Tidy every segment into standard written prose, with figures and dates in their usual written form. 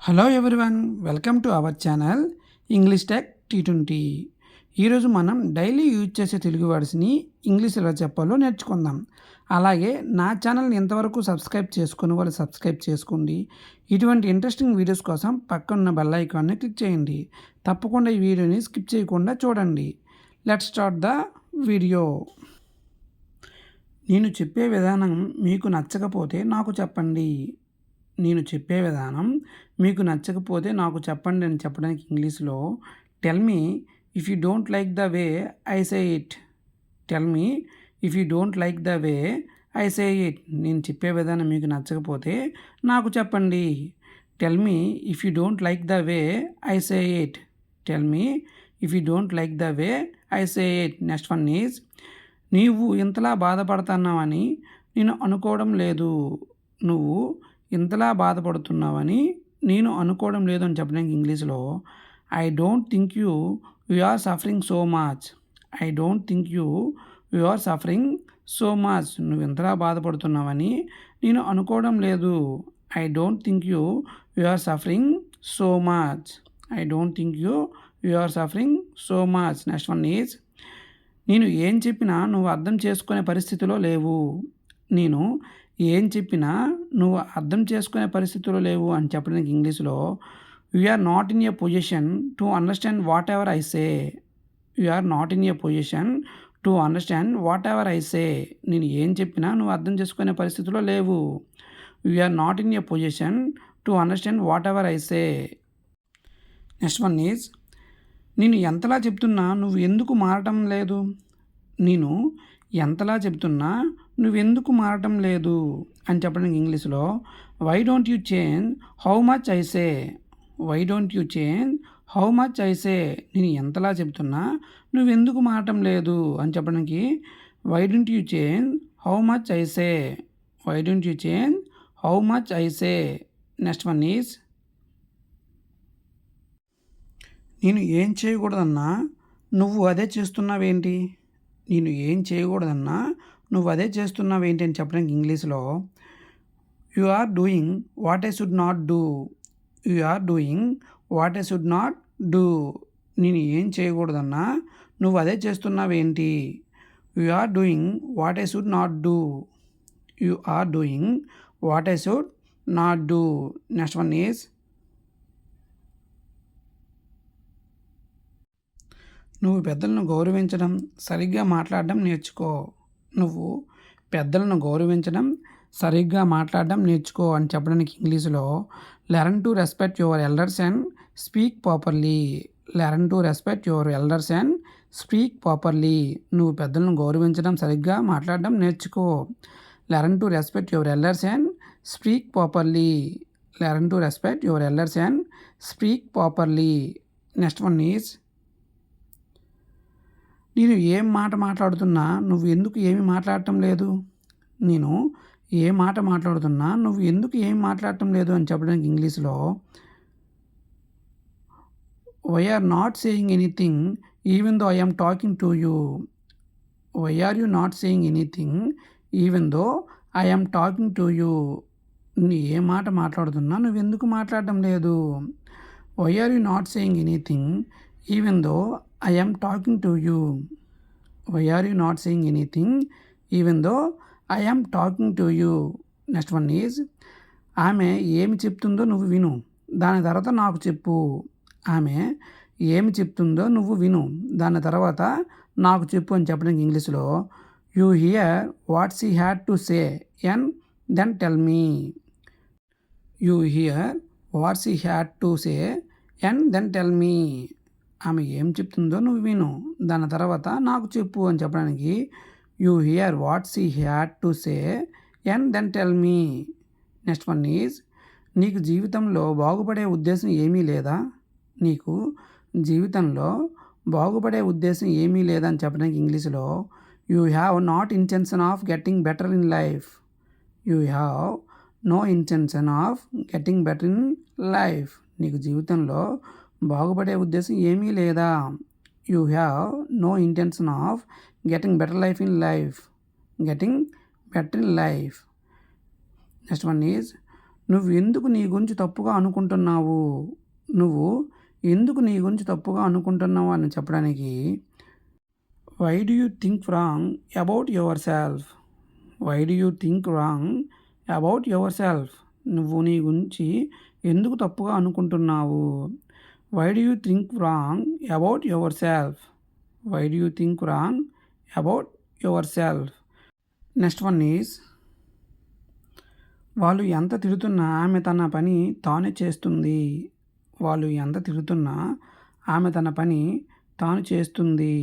Hello everyone, welcome to our channel English tech T20. ఈరోజు మనం daily use చేసే Telugu వర్డ్స్ని English ఎలా చెప్పాలో నేర్చుకుందాం. అలాగే నా ఛానల్ని ఇంతవరకు సబ్స్క్రైబ్ చేసుకుని వాళ్ళు సబ్స్క్రైబ్ చేసుకోండి. ఇటువంటి ఇంట్రెస్టింగ్ వీడియోస్ కోసం పక్కన బెల్ ఐకాన్ని క్లిక్ చేయండి. తప్పకుండా ఈ వీడియోని స్కిప్ చేయకుండా చూడండి. Let's start the video. నేను చెప్పే విధానం మీకు నచ్చకపోతే నాకు చెప్పండి. నేను చెప్పే విధానం మీకు నచ్చకపోతే నాకు చెప్పండి అని చెప్పడానికి ఇంగ్లీష్లో tell me if you don't like the way I say it. Tell me if you don't like the way I say it. నేను చెప్పే విధానం మీకు నచ్చకపోతే నాకు చెప్పండి. Tell me if you don't like the way I say it. Tell me if you don't like the way I say it. Next one is నీవు ఇంతలా బాధపడుతున్నావని నేను అనుకోవడం లేదు. నువ్వు ఇంతలా బాధపడుతున్నావని నేను అనుకోవడం లేదు అని చెప్పడానికి ఇంగ్లీష్లో I don't think you are suffering so much. I don't think you are suffering so much. నువ్వు ఇంతలా బాధపడుతున్నావని నేను అనుకోవడం లేదు. I don't think you are suffering so much. I don't think you are suffering so much. Next one is నేను ఏం చెప్పినా నువ్వు అర్థం చేసుకునే పరిస్థితిలో లేవు. నేను ఏం చెప్పినా నువ్వు అర్థం చేసుకునే పరిస్థితిలో లేవు అని చెప్పడానికి ఇంగ్లీష్లో you are not in a position to understand whatever I say. You are not in a position to understand whatever I say. నేను ఏం చెప్పినా నువ్వు అర్థం చేసుకునే పరిస్థితిలో లేవు. You are not in a position to understand whatever I say. Next one is నేను ఎంతలా చెప్తున్నా నువ్వు ఎందుకు మారటం లేదు. నేను ఎంతలా చెప్తున్నా నువ్వెందుకు మారటం లేదు అని చెప్పడానికి ఇంగ్లీష్లో why don't you change how much I say. Why don't you change how much I say. నేను ఎంతలా చెప్తున్నా నువ్వెందుకు మారటం లేదు అని చెప్పడానికి why don't you change how much I say. Why don't you change how much I say. Next one is నేను ఏం చేయకూడదన్నా నువ్వు అదే చేస్తున్నావేంటి. నేను ఏం చేయకూడదన్నా నువ్వు అదే చేస్తున్నావేంటి అని చెప్పడానికి ఇంగ్లీష్లో you are doing what I should not do. You are doing what I should not do. నేను ఏం చేయకూడదన్నా నువ్వు అదే చేస్తున్నావేంటి. You are doing what I should not do. You are doing what I should not do. Next one is నువ్వు పెద్దలను గౌరవించడం సరిగ్గా మాట్లాడడం నేర్చుకో. నువ్వు పెద్దలను గౌరవించడం సరిగ్గా మాట్లాడడం నేర్చుకో అని చెప్పడానికి ఇంగ్లీష్లో learn to respect your elders and speak properly. Learn to respect your elders and speak properly. నువ్వు పెద్దలను గౌరవించడం సరిగ్గా మాట్లాడడం నేర్చుకో. Learn to respect your elders and speak properly. Learn to respect your elders and speak properly. Next one is నేను ఏం మాట మాట్లాడుతున్నా నువ్వు ఎందుకు ఏమి మాట్లాడటం లేదు. నేను ఏ మాట మాట్లాడుతున్నా నువ్వు ఎందుకు ఏమి మాట్లాడటం లేదు అని చెప్పడానికి ఇంగ్లీష్లో why are not saying anything even though I am talking to you. Why are you not saying anything even though I am talking to you. నువ్వు ఏ మాట మాట్లాడుతున్నా నువ్వు ఎందుకు మాట్లాడటం లేదు. Why are you not saying anything even though I am talking to you. Why are you not saying anything even though I am talking to you? Next one is ఆమె ఏమి చెప్తుందో నువ్వు విను, దాని తర్వాత నాకు చెప్పు. ఆమె ఏమి చెప్తుందో నువ్వు విను, దాని తర్వాత నాకు చెప్పు అని చెప్పడానికి ఇంగ్లీష్లో you hear what she had to say and then tell me. You hear what she had to say and then tell me. ఆమె ఏం చెప్తుందో నువ్వు విను, దాని తర్వాత నాకు చెప్పు అని చెప్పడానికి you hear what she had to say and then tell me. Next one is నీకు జీవితంలో బాగుపడే ఉద్దేశం ఏమీ లేదా. నీకు జీవితంలో బాగుపడే ఉద్దేశం ఏమీ లేదా అని చెప్పడానికి ఇంగ్లీష్లో you have not intention of getting better in life. You have no intention of getting better in life. నీకు జీవితంలో బాగుపడే ఉద్దేశం ఏమీ లేదా. You have no intention of getting better life in life. Getting better in life. Next one is నువ్వు ఎందుకు నీ గురించి తప్పుగా అనుకుంటున్నావు నువ్వు ఎందుకు నీ గురించి తప్పుగా అనుకుంటున్నావు అని చెప్పడానికి why do you think wrong about yourself why do you think wrong about yourself నువ్వు నీ గురించి ఎందుకు తప్పుగా అనుకుంటున్నావు why do you think wrong about yourself why do you think wrong about yourself next one is వాళ్ళు ఎంత తిడుతున్నా ఆమె తన పని తానే చేస్తుంది వాళ్ళు ఎంత తిడుతున్నా ఆమె తన పని తాను చేస్తుంది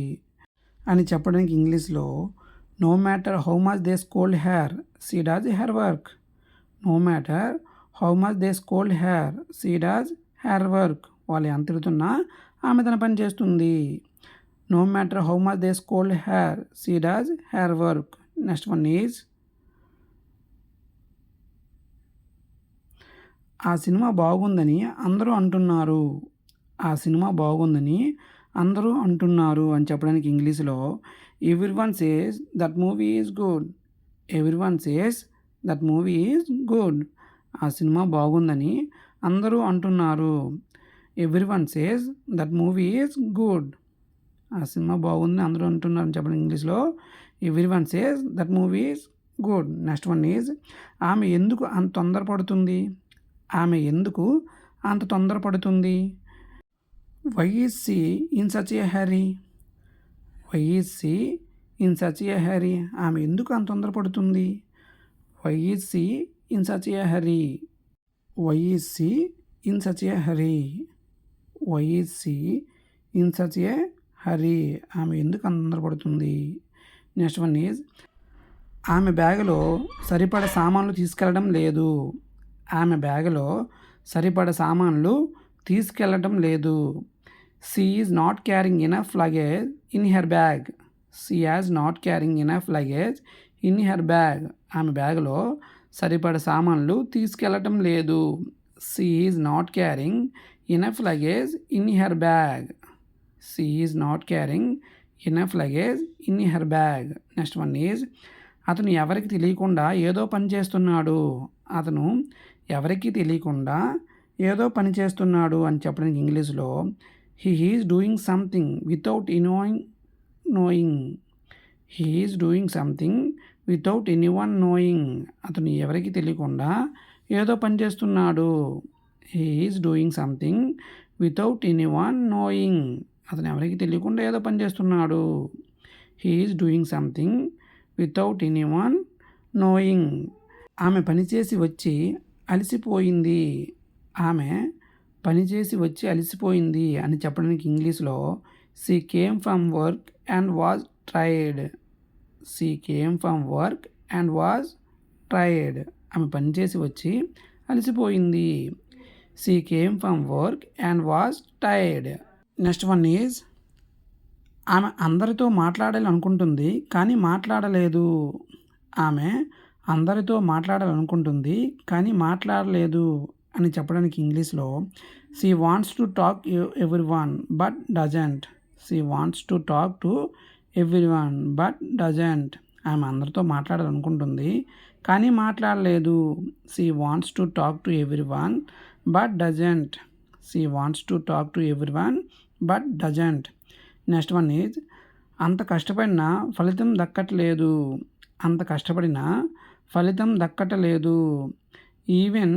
అని చెప్పడానికి ఇంగ్లీష్లో no matter how much they scold her she does her work no matter how much they scold her she does her work వాళ్ళు ఎంత తిడుతున్నా ఆమె తన పని చేస్తుంది no matter how much they scold her she does her work next one is ఆ సినిమా బాగుందని అందరూ అంటున్నారు ఆ సినిమా బాగుందని అందరూ అంటున్నారు అని చెప్పడానికి ఇంగ్లీష్లో everyone says that movie is good everyone says that movie is good ఆ సినిమా బాగుందని అందరూ అంటున్నారు everyone says that movie is good ఆ సినిమా బాగుందని అందరూ అంటున్నారు అని చెప్పడానికి ఇంగ్లీష్లో everyone says that movie is good next one is ఆమె ఎందుకు అంత తొందరపడుతుంది ఆమె ఎందుకు అంత తొందరపడుతుంది why is she in such a hurry why is she in such a hurry ఆమె ఎందుకు అంత తొందరపడుతుంది why is she in such a hurry why is she in such a hurry why is she in such a hurry ఆమె ఎందుకు అంత తొందరపడుతుంది next one is ఆమె బ్యాగులో సరిపడ సామాన్లు తీసుకెళ్ళడం లేదు ఆమె బ్యాగులో సరిపడ సామాన్లు తీసుకెళ్ళటం లేదు she is not carrying enough luggage in her bag she is not carrying enough luggage in her bag ఆమె బ్యాగులో సరిపడ సామాన్లు తీసుకెళ్ళటం లేదు she is not carrying enough luggage in her bag she is not carrying enough luggage in her bag next one is అతను ఎవరికి తెలియకుండా ఏదో పని చేస్తున్నాడు అతను ఎవరికి తెలియకుండా ఏదో పని చేస్తున్నాడు అని చెప్పడానికి ఇంగ్లీష్లో he is doing something without knowing he is doing something without anyone knowing అతను ఎవరికి తెలియకుండా ఏదో పని చేస్తున్నాడు he is doing something without anyone knowing అతను ఎవరికి తెలియకుండా ఏదో పని చేస్తున్నాడు he is doing something without anyone knowing ఆమె పనిచేసి వచ్చి అలసిపోయింది ఆమె పనిచేసి వచ్చి అలసిపోయింది అని చెప్పడానికి ఇంగ్లీష్లో she came from work and was tried she came from work and was tried ఆమె పనిచేసి వచ్చి అలసిపోయింది she came from work and was tired next one is ఆమె అందరితో మాట్లాడాలనుకుంటుంది కానీ మాట్లాడలేదు ఆమె అందరితో మాట్లాడాలనుకుంటుంది కానీ మాట్లాడలేదు అని చెప్పడానికి ఇంగ్లీష్లో she wants to talk everyone but doesn't she wants to talk to everyone but doesn't ఆమె అందరితో మాట్లాడాలనుకుంటుంది కానీ మాట్లాడలేదు she wants to talk to everyone but doesn't she wants to talk to everyone but doesn't next one is అంత కష్టపడినా ఫలితం దక్కట్లేదు అంత కష్టపడినా ఫలితం దక్కట్లేదు even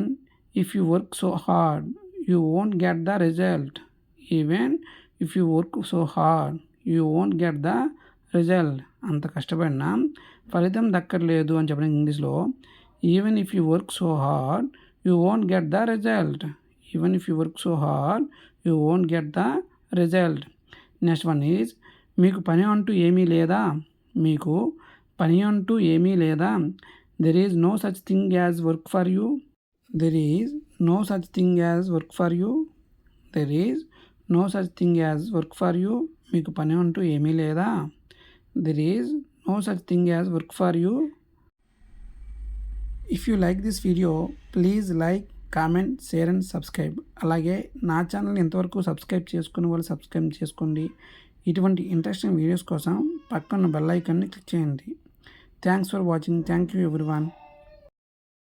if you work so hard you won't get the result even if you work so hard you won't get the result అంత కష్టపడినా ఫలితం దక్కట్లేదు అని చెప్పడానికి ఇంగ్లీష్లో even if you work so hard you won't get the result even if you work so hard you won't get the result next one is మీకు పని అంటూ ఏమీ లేదా మీకు పని అంటూ ఏమీ లేదా there is no such thing as work for you there is no such thing as work for you there is no such thing as work for you మీకు పని అంటూ ఏమీ లేదా there is no such thing as work for you if you like this video please like comment share and subscribe అలాగే నా ఛానల్ని ఇంతవరకు subscribe చేసుకునే వాళ్ళు సబ్స్క్రైబ్ చేసుకోండి ఇటువంటి ఇంట్రెస్టింగ్ వీడియోస్ కోసం పక్కన బెల్ ఐకాన్ని క్లిక్ చేయండి thanks for watching thank you everyone